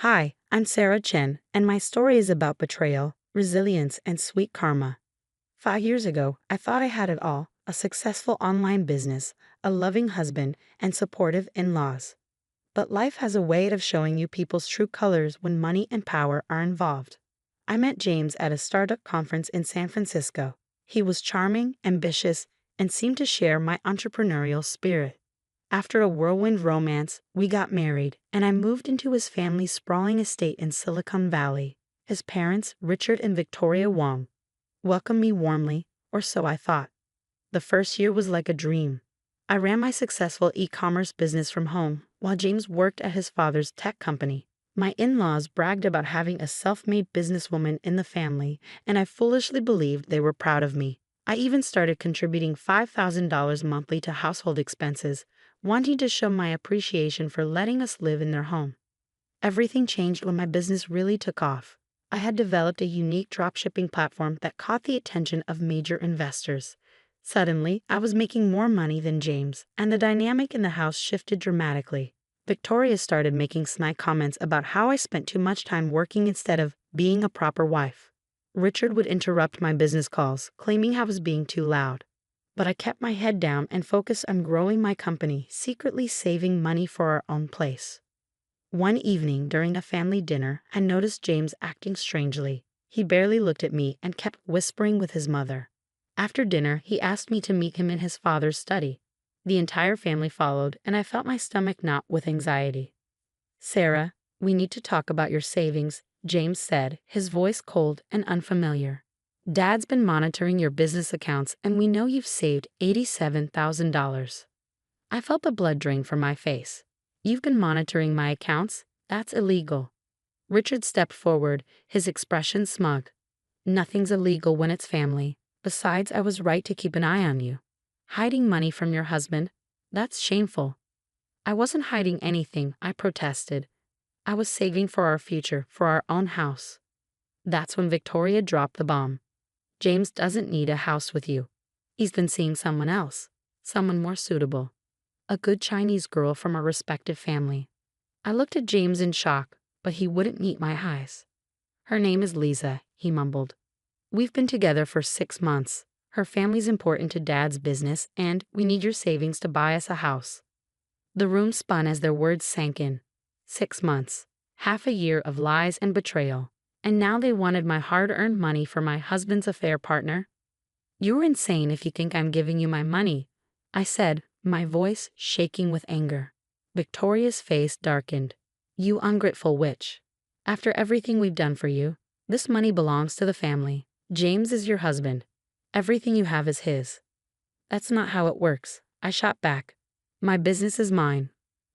Hi, I'm Sarah Chen, and my story is about betrayal, resilience, and sweet karma. 5 years ago, I thought I had it all: a successful online business, a loving husband, and supportive in laws. But life has a way of showing you people's true colors when money and power are involved. I met James at a startup conference in San Francisco. He was charming, ambitious, and seemed to share my entrepreneurial spirit. After a whirlwind romance, we got married, and I moved into his family's sprawling estate in Silicon Valley. His parents, Richard and Victoria Wong, welcomed me warmly, or so I thought. The first year was like a dream. I ran my successful e-commerce business from home, while James worked at his father's tech company. My in-laws bragged about having a self-made businesswoman in the family, and I foolishly believed they were proud of me. I even started contributing $5,000 monthly to household expenses, wanting to show my appreciation for letting us live in their home. Everything changed when my business really took off. I had developed a unique dropshipping platform that caught the attention of major investors. Suddenly, I was making more money than James, and the dynamic in the house shifted dramatically. Victoria started making snide comments about how I spent too much time working instead of being a proper wife. Richard would interrupt my business calls, claiming I was being too loud. But I kept my head down and focused on growing my company, secretly saving money for our own place. One evening during a family dinner, I noticed James acting strangely. He barely looked at me and kept whispering with his mother. After dinner, he asked me to meet him in his father's study. The entire family followed, and I felt my stomach knot with anxiety. "Sarah, we need to talk about your savings," James said, his voice cold and unfamiliar. "Dad's been monitoring your business accounts, and we know you've saved $87,000. I felt the blood drain from my face. "You've been monitoring my accounts? That's illegal." Richard stepped forward, his expression smug. "Nothing's illegal when it's family. Besides, I was right to keep an eye on you. Hiding money from your husband? That's shameful." "I wasn't hiding anything," I protested. "I was saving for our future, for our own house." That's when Victoria dropped the bomb. "James doesn't need a house with you. He's been seeing someone else, someone more suitable. A good Chinese girl from a respected family." I looked at James in shock, but he wouldn't meet my eyes. "Her name is Lisa," he mumbled. "We've been together for 6 months. Her family's important to Dad's business, and we need your savings to buy us a house." The room spun as their words sank in. 6 months. Half a year of lies and betrayal. And now they wanted my hard-earned money for my husband's affair partner? "You're insane if you think I'm giving you my money," I said, my voice shaking with anger. Victoria's face darkened. "You ungrateful witch. After everything we've done for you, this money belongs to the family. James is your husband. Everything you have is his." "That's not how it works," I shot back. "My business is mine.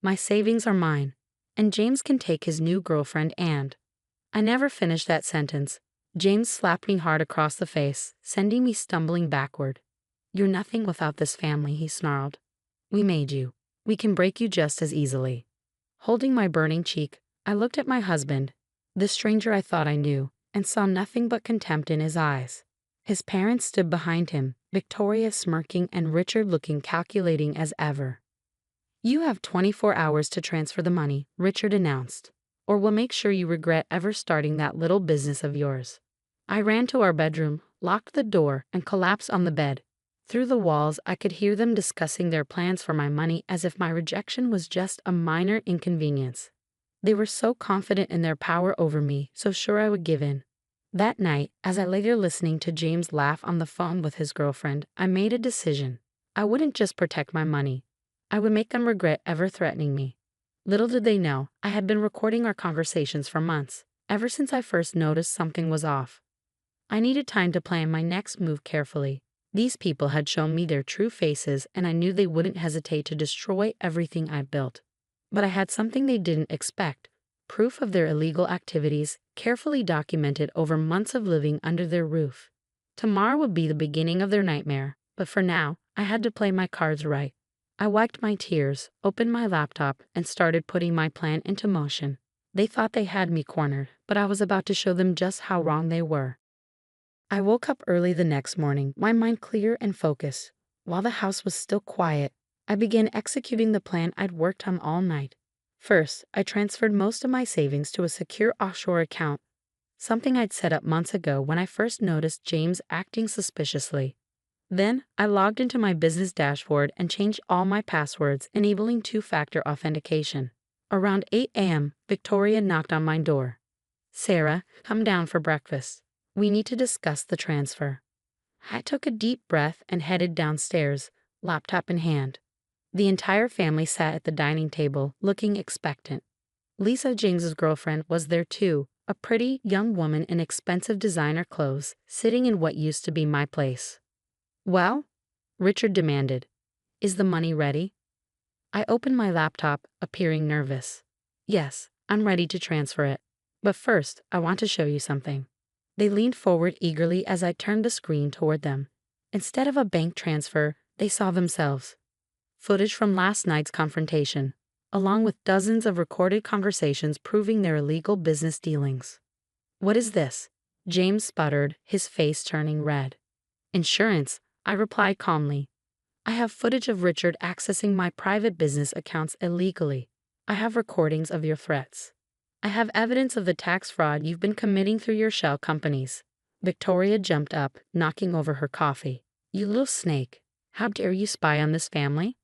My savings are mine. And James can take his new girlfriend and—" I never finished that sentence. James slapped me hard across the face, sending me stumbling backward. "You're nothing without this family," he snarled. "We made you. We can break you just as easily." Holding my burning cheek, I looked at my husband, the stranger I thought I knew, and saw nothing but contempt in his eyes. His parents stood behind him, Victoria smirking and Richard looking calculating as ever. "You have 24 hours to transfer the money," Richard announced, "or we'll make sure you regret ever starting that little business of yours." I ran to our bedroom, locked the door, and collapsed on the bed. Through the walls, I could hear them discussing their plans for my money as if my rejection was just a minor inconvenience. They were so confident in their power over me, so sure I would give in. That night, as I lay there listening to James laugh on the phone with his girlfriend, I made a decision. I wouldn't just protect my money. I would make them regret ever threatening me. Little did they know, I had been recording our conversations for months, ever since I first noticed something was off. I needed time to plan my next move carefully. These people had shown me their true faces, and I knew they wouldn't hesitate to destroy everything I'd built. But I had something they didn't expect: proof of their illegal activities, carefully documented over months of living under their roof. Tomorrow would be the beginning of their nightmare, but for now, I had to play my cards right. I wiped my tears, opened my laptop, and started putting my plan into motion. They thought they had me cornered, but I was about to show them just how wrong they were. I woke up early the next morning, my mind clear and focused. While the house was still quiet, I began executing the plan I'd worked on all night. First, I transferred most of my savings to a secure offshore account, something I'd set up months ago when I first noticed James acting suspiciously. Then, I logged into my business dashboard and changed all my passwords, enabling two-factor authentication. Around 8 a.m., Victoria knocked on my door. "Sarah, come down for breakfast. We need to discuss the transfer." I took a deep breath and headed downstairs, laptop in hand. The entire family sat at the dining table, looking expectant. Lisa, James's girlfriend, was there too, a pretty, young woman in expensive designer clothes, sitting in what used to be my place. "Well?" Richard demanded. "Is the money ready?" I opened my laptop, appearing nervous. "Yes, I'm ready to transfer it. But first, I want to show you something." They leaned forward eagerly as I turned the screen toward them. Instead of a bank transfer, they saw themselves. Footage from last night's confrontation, along with dozens of recorded conversations proving their illegal business dealings. "What is this?" James sputtered, his face turning red. "Insurance," I replied calmly. "I have footage of Richard accessing my private business accounts illegally. I have recordings of your threats. I have evidence of the tax fraud you've been committing through your shell companies." Victoria jumped up, knocking over her coffee. "You little snake. How dare you spy on this family?"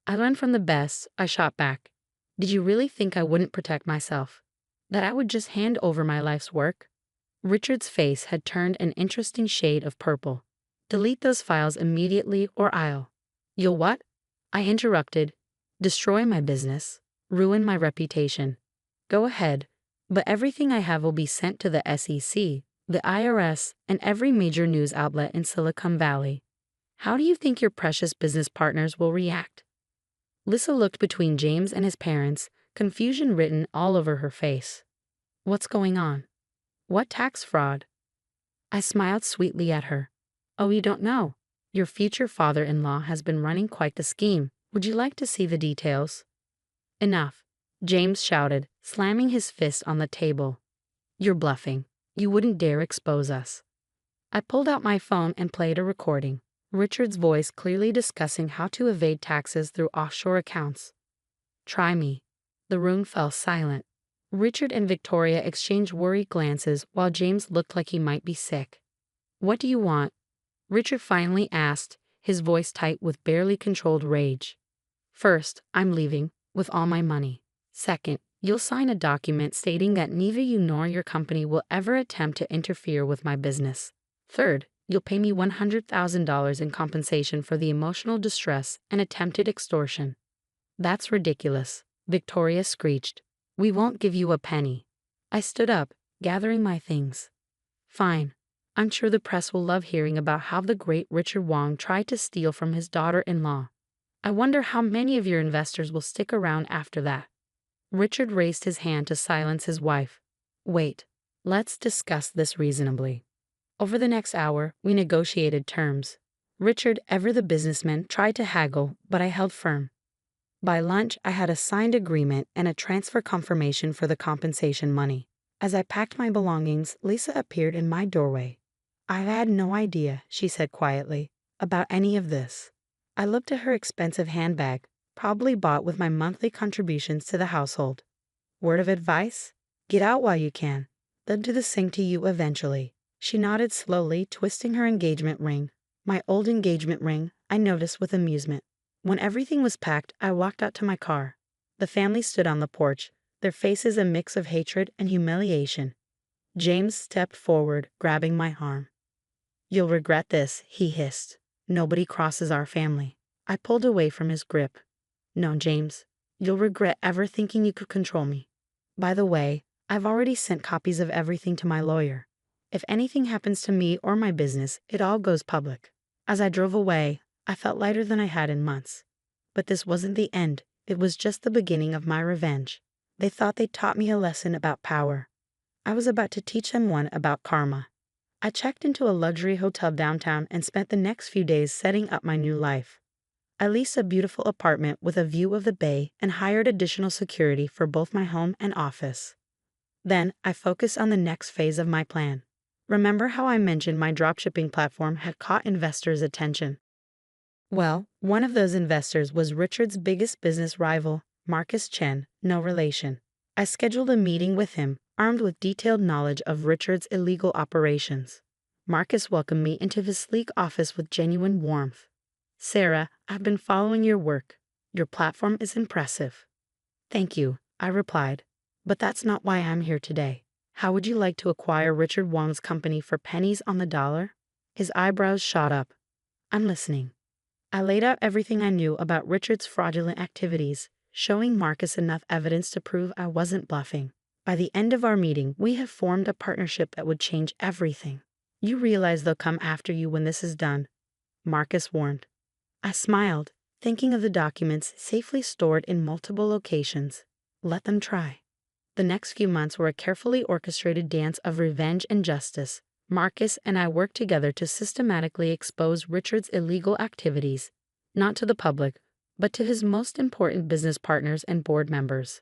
"I learned from the best," I shot back. "Did you really think I wouldn't protect myself? That I would just hand over my life's work?" Richard's face had turned an interesting shade of purple. "Delete those files immediately or I'll—" "You'll what?" I interrupted. "Destroy my business. Ruin my reputation." "Go ahead, but everything I have will be sent to the SEC, the IRS, and every major news outlet in Silicon Valley. How do you think your precious business partners will react?" Lisa looked between James and his parents, confusion written all over her face. "What's going on? What tax fraud?" I smiled sweetly at her. "Oh, you don't know? Your future father-in-law has been running quite the scheme. Would you like to see the details?" "Enough," James shouted, slamming his fist on the table. "You're bluffing. You wouldn't dare expose us." I pulled out my phone and played a recording. Richard's voice clearly discussing how to evade taxes through offshore accounts. "Try me." The room fell silent. Richard and Victoria exchanged worried glances while James looked like he might be sick. "What do you want?" Richard finally asked, his voice tight with barely controlled rage. "First, I'm leaving, with all my money. Second, you'll sign a document stating that neither you nor your company will ever attempt to interfere with my business. Third, you'll pay me $100,000 in compensation for the emotional distress and attempted extortion." "That's ridiculous," Victoria screeched. "We won't give you a penny." I stood up, gathering my things. "Fine. I'm sure the press will love hearing about how the great Richard Wong tried to steal from his daughter-in-law. I wonder how many of your investors will stick around after that." Richard raised his hand to silence his wife. "Wait. Let's discuss this reasonably." Over the next hour, we negotiated terms. Richard, ever the businessman, tried to haggle, but I held firm. By lunch, I had a signed agreement and a transfer confirmation for the compensation money. As I packed my belongings, Lisa appeared in my doorway. "I had no idea," she said quietly, "about any of this." I looked at her expensive handbag, probably bought with my monthly contributions to the household. "Word of advice? Get out while you can. They'll do the same to you eventually." She nodded slowly, twisting her engagement ring. My old engagement ring, I noticed with amusement. When everything was packed, I walked out to my car. The family stood on the porch, their faces a mix of hatred and humiliation. James stepped forward, grabbing my arm. "You'll regret this," he hissed. "Nobody crosses our family." I pulled away from his grip. "No, James. You'll regret ever thinking you could control me. By the way, I've already sent copies of everything to my lawyer. If anything happens to me or my business, it all goes public." As I drove away, I felt lighter than I had in months. But this wasn't the end. It was just the beginning of my revenge. They thought they'd taught me a lesson about power. I was about to teach them one about karma. I checked into a luxury hotel downtown and spent the next few days setting up my new life. I leased a beautiful apartment with a view of the bay and hired additional security for both my home and office. Then I focused on the next phase of my plan. Remember how I mentioned my dropshipping platform had caught investors' attention? Well, one of those investors was Richard's biggest business rival, Marcus Chen, no relation. I scheduled a meeting with him, armed with detailed knowledge of Richard's illegal operations. Marcus welcomed me into his sleek office with genuine warmth. Sarah, I've been following your work. Your platform is impressive. Thank you, I replied. But that's not why I'm here today. How would you like to acquire Richard Wong's company for pennies on the dollar? His eyebrows shot up. I'm listening. I laid out everything I knew about Richard's fraudulent activities, showing Marcus enough evidence to prove I wasn't bluffing. By the end of our meeting, we have formed a partnership that would change everything. You realize they'll come after you when this is done, Marcus warned. I smiled, thinking of the documents safely stored in multiple locations. Let them try. The next few months were a carefully orchestrated dance of revenge and justice. Marcus and I worked together to systematically expose Richard's illegal activities, not to the public, but to his most important business partners and board members.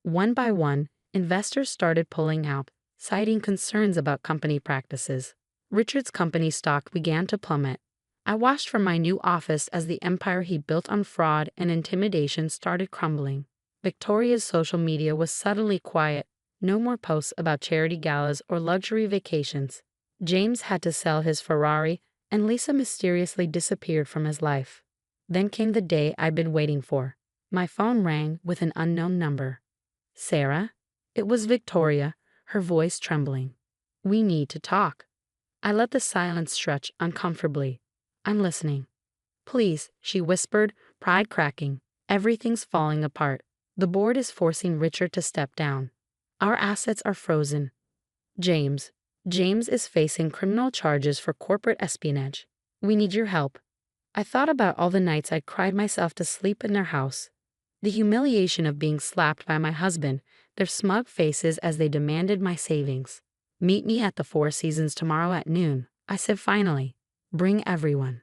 One by one, investors started pulling out, citing concerns about company practices. Richard's company stock began to plummet. I watched from my new office as the empire he built on fraud and intimidation started crumbling. Victoria's social media was suddenly quiet. No more posts about charity galas or luxury vacations. James had to sell his Ferrari, and Lisa mysteriously disappeared from his life. Then came the day I'd been waiting for. My phone rang with an unknown number. Sarah? It was Victoria, her voice trembling. We need to talk. I let the silence stretch uncomfortably. I'm listening. Please, she whispered, pride cracking. Everything's falling apart. The board is forcing Richard to step down. Our assets are frozen. James is facing criminal charges for corporate espionage. We need your help. I thought about all the nights I'd cried myself to sleep in their house. The humiliation of being slapped by my husband, their smug faces as they demanded my savings. Meet me at the Four Seasons tomorrow at noon, I said finally. Bring everyone.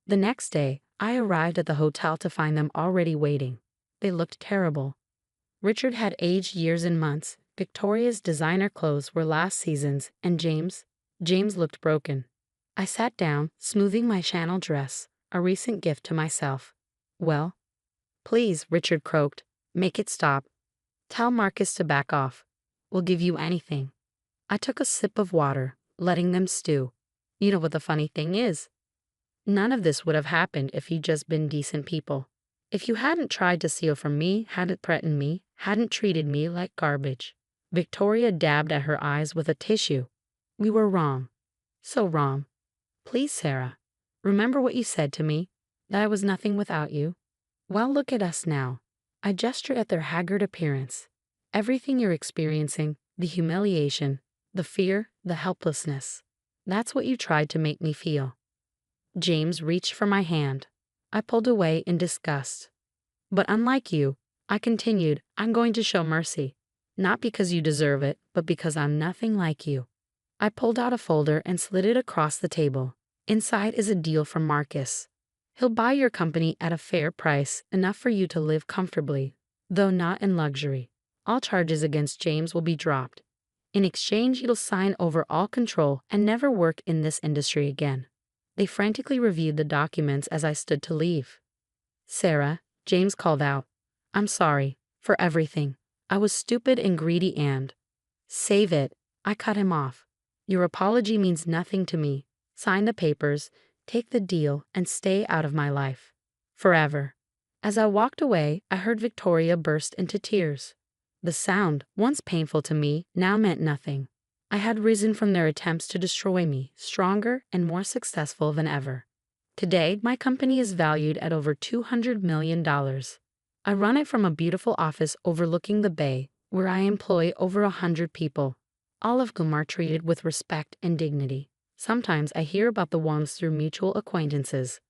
The next day, I arrived at the hotel to find them already waiting. They looked terrible. Richard had aged years and months. Victoria's designer clothes were last season's, and James looked broken. I sat down, smoothing my Chanel dress, a recent gift to myself. Well? Please, Richard croaked. Make it stop. Tell Marcus to back off. We'll give you anything. I took a sip of water, letting them stew. You know what the funny thing is? None of this would have happened if you'd just been decent people. If you hadn't tried to steal from me, hadn't threatened me, hadn't treated me like garbage. Victoria dabbed at her eyes with a tissue. We were wrong. So wrong. Please, Sarah. Remember what you said to me, that I was nothing without you. Well, look at us now. I gestured at their haggard appearance. Everything you're experiencing, the humiliation, the fear, the helplessness. That's what you tried to make me feel. James reached for my hand. I pulled away in disgust. But unlike you, I continued, I'm going to show mercy. Not because you deserve it, but because I'm nothing like you. I pulled out a folder and slid it across the table. Inside is a deal from Marcus. He'll buy your company at a fair price, enough for you to live comfortably, though not in luxury. All charges against James will be dropped. In exchange, you'll sign over all control and never work in this industry again. They frantically reviewed the documents as I stood to leave. Sarah, James called out. I'm sorry, for everything. I was stupid and greedy and... Save it, I cut him off. Your apology means nothing to me. Sign the papers, take the deal, and stay out of my life. Forever. As I walked away, I heard Victoria burst into tears. The sound, once painful to me, now meant nothing. I had risen from their attempts to destroy me, stronger and more successful than ever. Today, my company is valued at over $200 million. I run it from a beautiful office overlooking the bay, where I employ over 100 people, all of whom are treated with respect and dignity. Sometimes I hear about the Wongs through mutual acquaintances.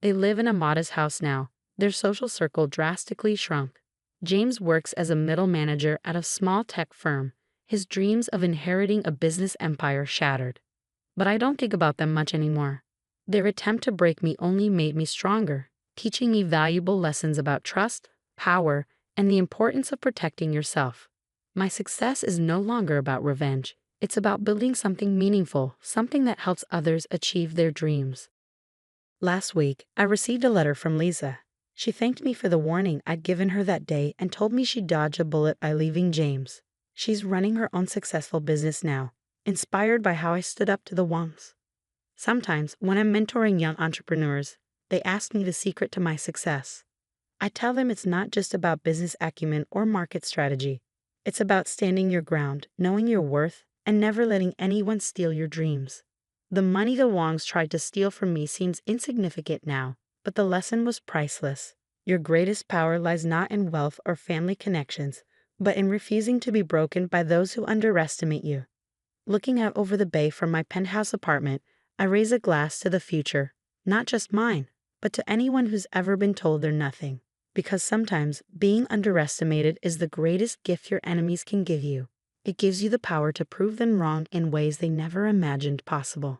They live in a modest house now, their social circle drastically shrunk. James works as a middle manager at a small tech firm, his dreams of inheriting a business empire shattered. But I don't think about them much anymore. Their attempt to break me only made me stronger, teaching me valuable lessons about trust, power, and the importance of protecting yourself. My success is no longer about revenge. It's about building something meaningful, something that helps others achieve their dreams. Last week, I received a letter from Lisa. She thanked me for the warning I'd given her that day and told me she'd dodge a bullet by leaving James. She's running her own successful business now, inspired by how I stood up to the Wongs. Sometimes, when I'm mentoring young entrepreneurs, they ask me the secret to my success. I tell them it's not just about business acumen or market strategy. It's about standing your ground, knowing your worth, and never letting anyone steal your dreams. The money the Wongs tried to steal from me seems insignificant now, but the lesson was priceless. Your greatest power lies not in wealth or family connections, but in refusing to be broken by those who underestimate you. Looking out over the bay from my penthouse apartment, I raise a glass to the future, not just mine, but to anyone who's ever been told they're nothing. Because sometimes being underestimated is the greatest gift your enemies can give you. It gives you the power to prove them wrong in ways they never imagined possible.